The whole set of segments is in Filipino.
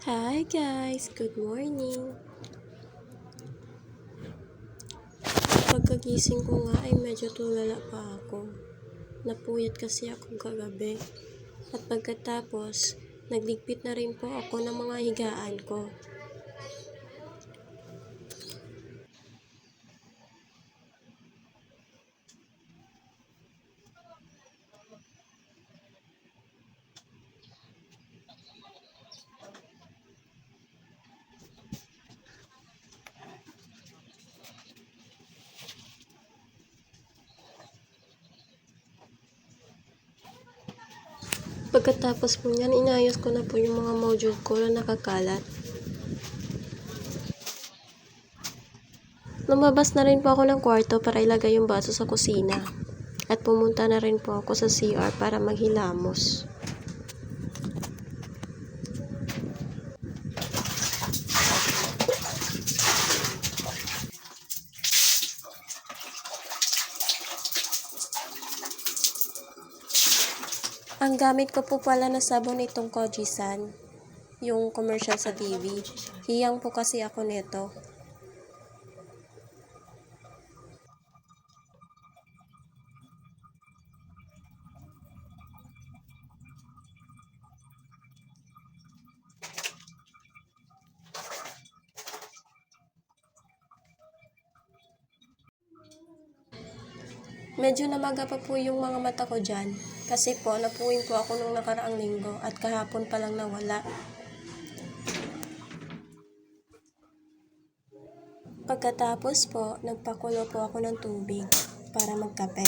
Hi guys, good morning. Pagkagising ko nga ay medyo tulala pa ako. Napuyat kasi ako kagabi. At pagkatapos, nagligpit na rin po ako ng mga higaan ko. Pagkatapos po niyan, inayos ko na po yung mga module ko na nakakalat. Lumabas na rin po ako ng kwarto para ilagay yung baso sa kusina. At pumunta na rin po ako sa CR para maghilamos. Ang gamit ko po pala na sabon itong Kojisan, yung commercial sa TV. Hiyang po kasi ako nito. Medyo namaga pa po yung mga mata ko dyan. Kasi po, napuwing po ako nung nakaraang linggo at kahapon pa lang nawala. Pagkatapos po, nagpakulo po ako ng tubig para magkape.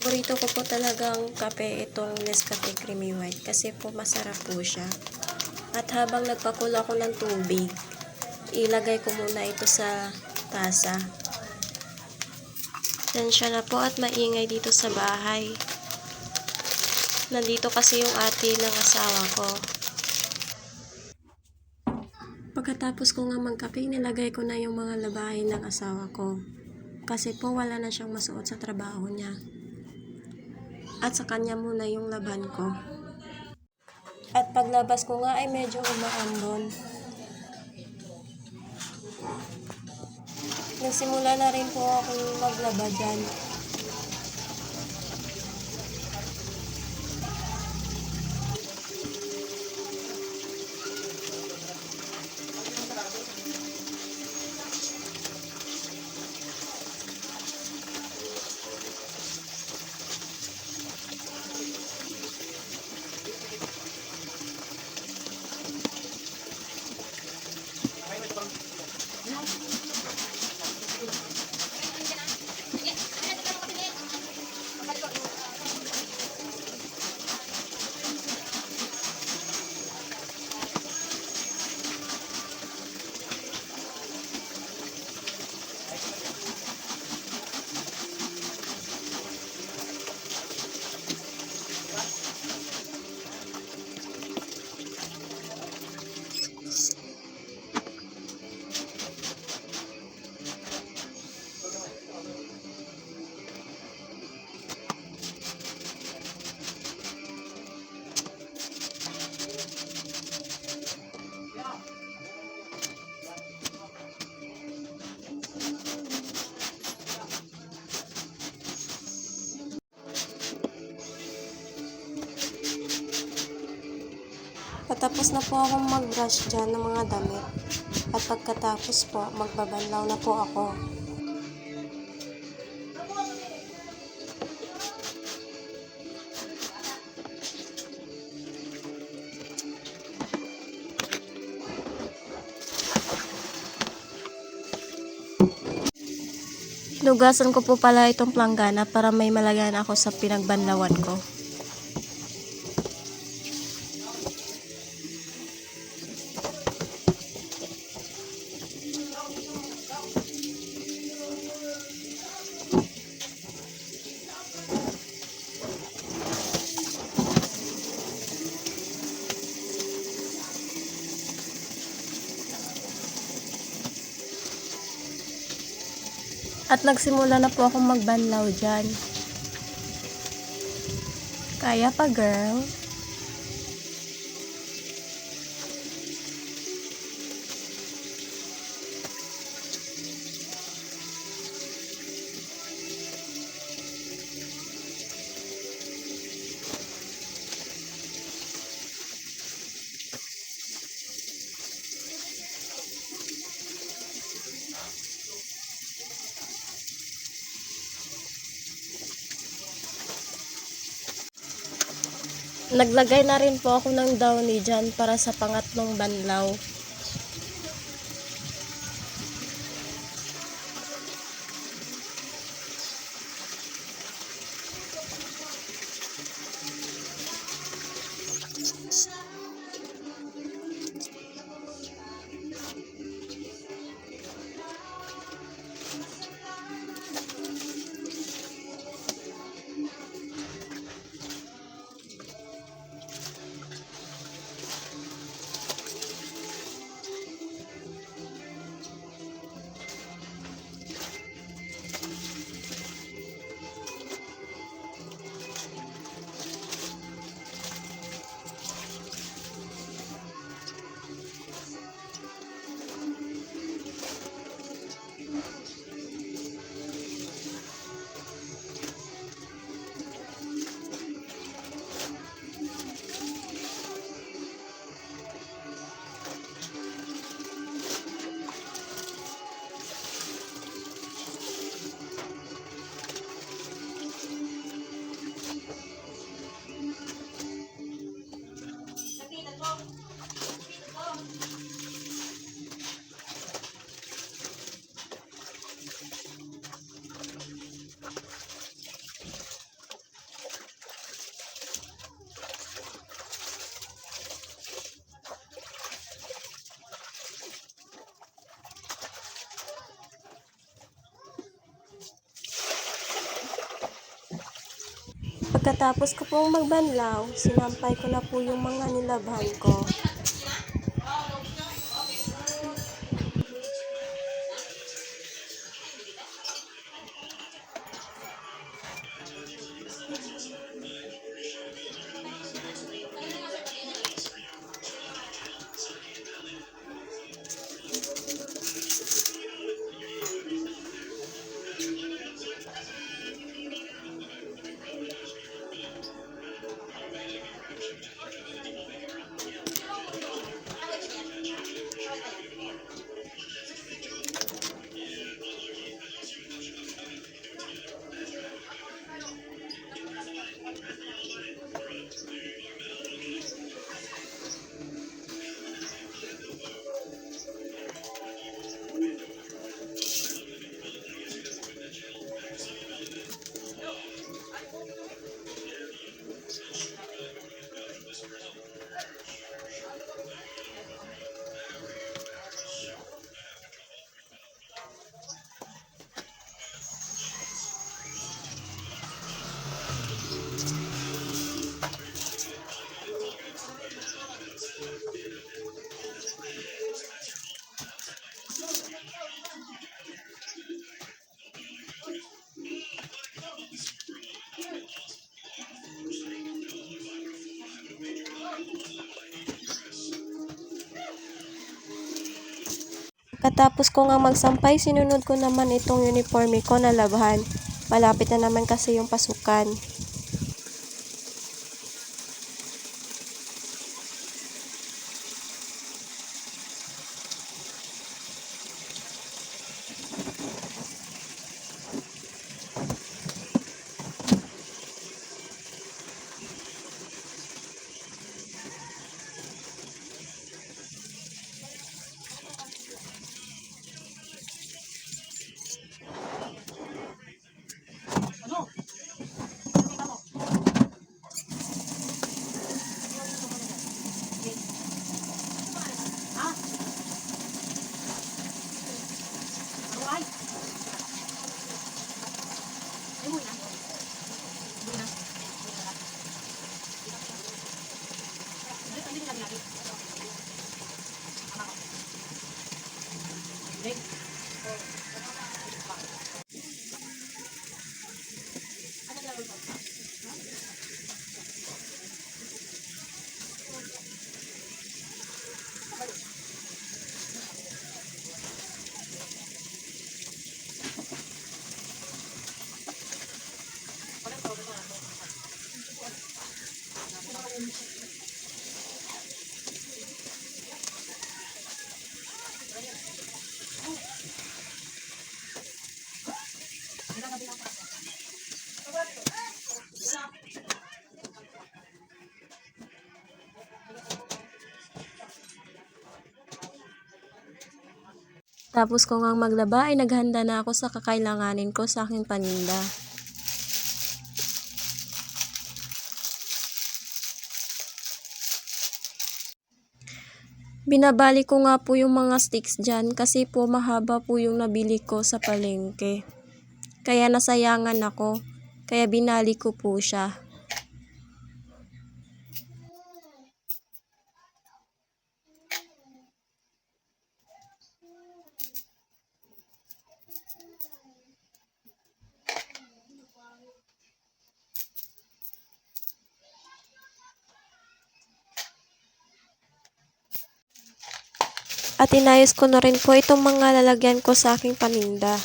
Paborito ko po talagang kape itong Nescafe Creamy White kasi po masarap po siya. At habang nagpakulo ako ng tubig, ilagay ko muna ito sa tasa. Tensya na po at maingay dito sa bahay. Nandito kasi yung ate ng asawa ko. Pagkatapos ko nga magkape, nilagay ko na yung mga labahin ng asawa ko. Kasi po wala na siyang masuot sa trabaho niya. At sa kanya muna yung laban ko. At paglabas ko nga ay medyo umaambon. Nagsimula na rin po ako maglaba dyan. Patapos na po akong mag-brush dyan ng mga damit. At pagkatapos po, magbabanlaw na po ako. Lugasan ko po pala itong planggana para may malagyan ako sa pinagbanlawan ko. At nagsimula na po akong magbanlaw dyan. Kaya pa, girl? Naglagay na rin po ako ng downy dyan para sa pangatlong banlaw. Pagkatapos ko pong magbanlaw, sinampay ko na po yung mga nilabhan ko. Katapos ko nga magsampay, sinunod ko naman itong uniforme ko na labhan. Malapit na naman kasi yung pasukan. Tapos ko ngang maglaba ay naghanda na ako sa kakailanganin ko sa aking paninda. Binabali ko nga po yung mga sticks dyan kasi po mahaba po yung nabili ko sa palengke. Kaya nasayangan ako, kaya binali ko po siya. At inayos ko na rin po itong mga lalagyan ko sa aking paninda.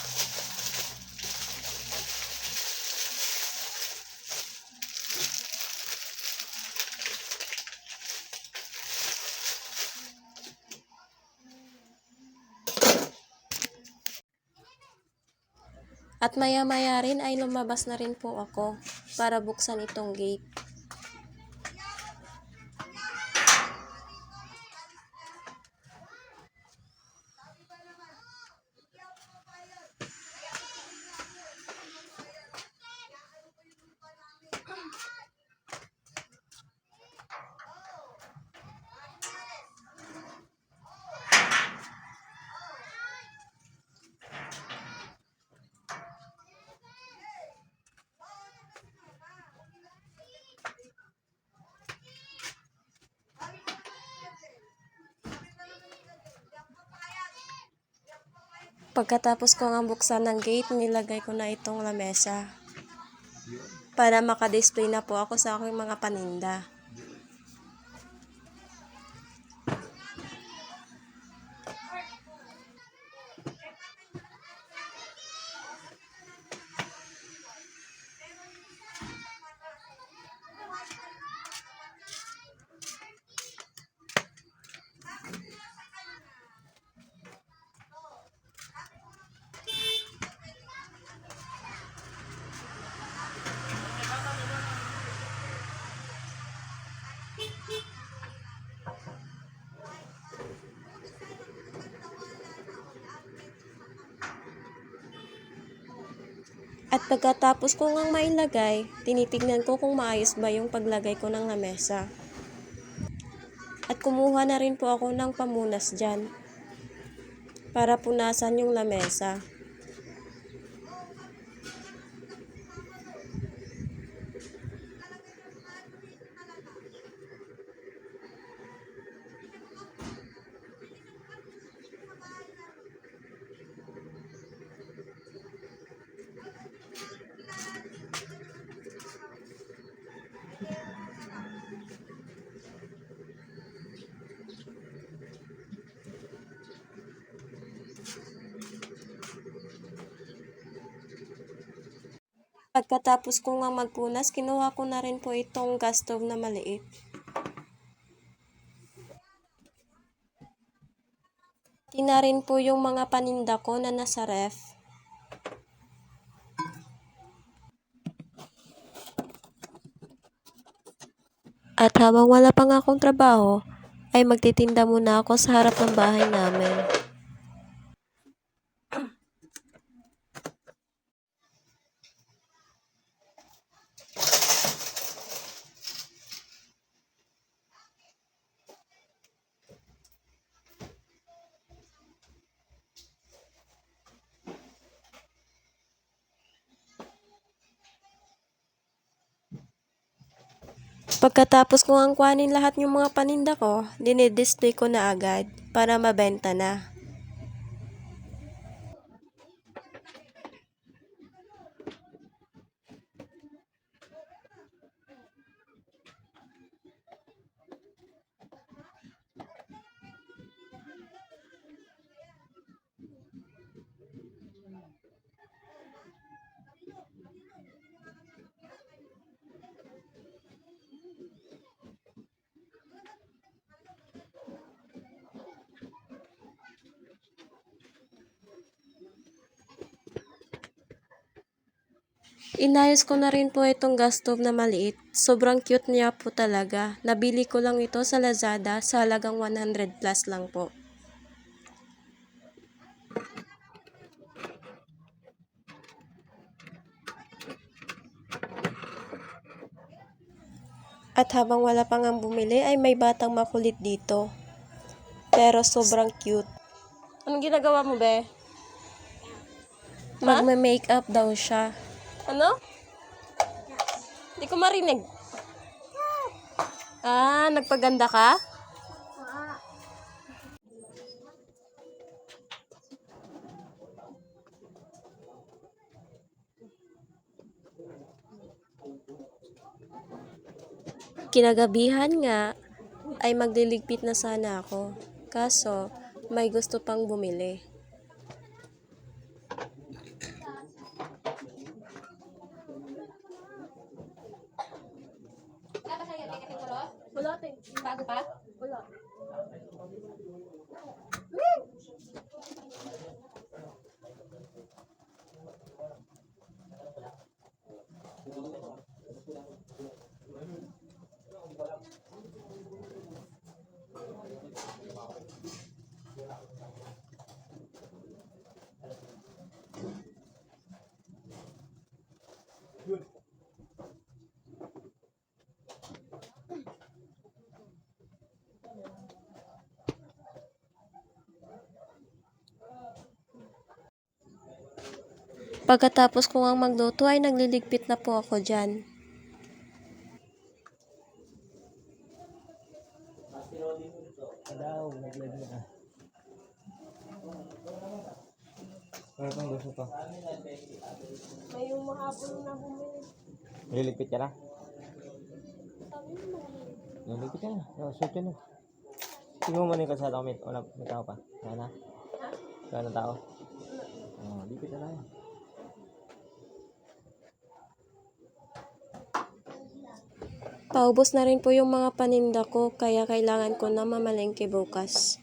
At maya-maya rin ay lumabas na rin po ako para buksan itong gate. Pagkatapos ko nga buksan ng gate, nilagay ko na itong lamesa para maka-display na po ako sa aking mga paninda. At pagkatapos ko ngang mailagay, tinitignan ko kung maayos ba yung paglagay ko ng lamesa. At kumuha na rin po ako ng pamunas dyan para punasan yung lamesa. Pagkatapos ko nga magpunas, kinuha ko na rin po itong gas stove na maliit. Tina rin po yung mga paninda ko na nasa ref. At habang wala pa nga akong trabaho, ay magtitinda muna ako sa harap ng bahay namin. Pagkatapos ko ang kuhanin lahat yung mga paninda ko, dinidisplay ko na agad para mabenta na. Inayos ko na rin po itong gas stove na maliit. Sobrang cute niya po talaga. Nabili ko lang ito sa Lazada sa halagang 100 plus lang po. At habang wala pang ang bumili ay may batang makulit dito. Pero sobrang cute. Anong ginagawa mo, be? Magme-makeup daw siya. Ano? Hindi ko marinig. Nagpaganda ka? Kinagabihan nga ay magliligpit na sana ako. Kaso, may gusto pang bumili. Wala, bago pa? Wala. Pagkatapos ko ang magluto ay nagliligpit na po ako dyan. Ano pang gusto to? May yung mahapon na bumili. Liligpit ka na? Liligpit ka na. Shoot ka na. Tingnan mo muna yung kalsada ko. May tao pa. Kaya na? Kaya na tao? Ligpit na lang. Paubos na rin po yung mga paninda ko, kaya kailangan ko na mamalengke bukas.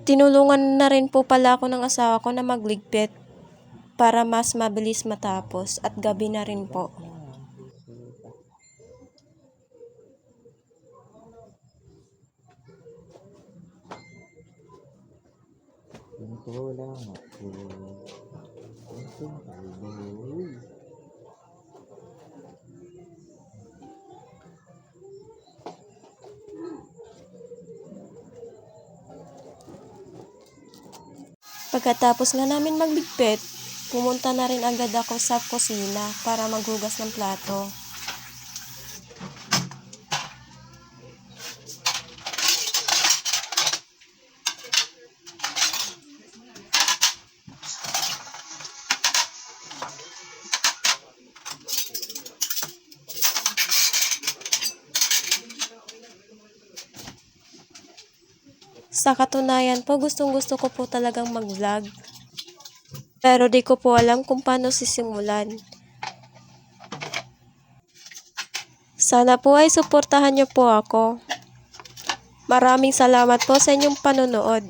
Tinulungan na rin po pala ako ng asawa ko na magligpit para mas mabilis matapos at gabi na rin po. Ganito lang ako. Ganito ako. Pagkatapos nga namin magligpit, pumunta na rin agad ako sa kusina para maghugas ng plato. Sa katunayan po, gustong-gusto ko po talagang mag-vlog. Pero di ko po alam kung paano sisimulan. Sana po ay suportahan niyo po ako. Maraming salamat po sa inyong panonood.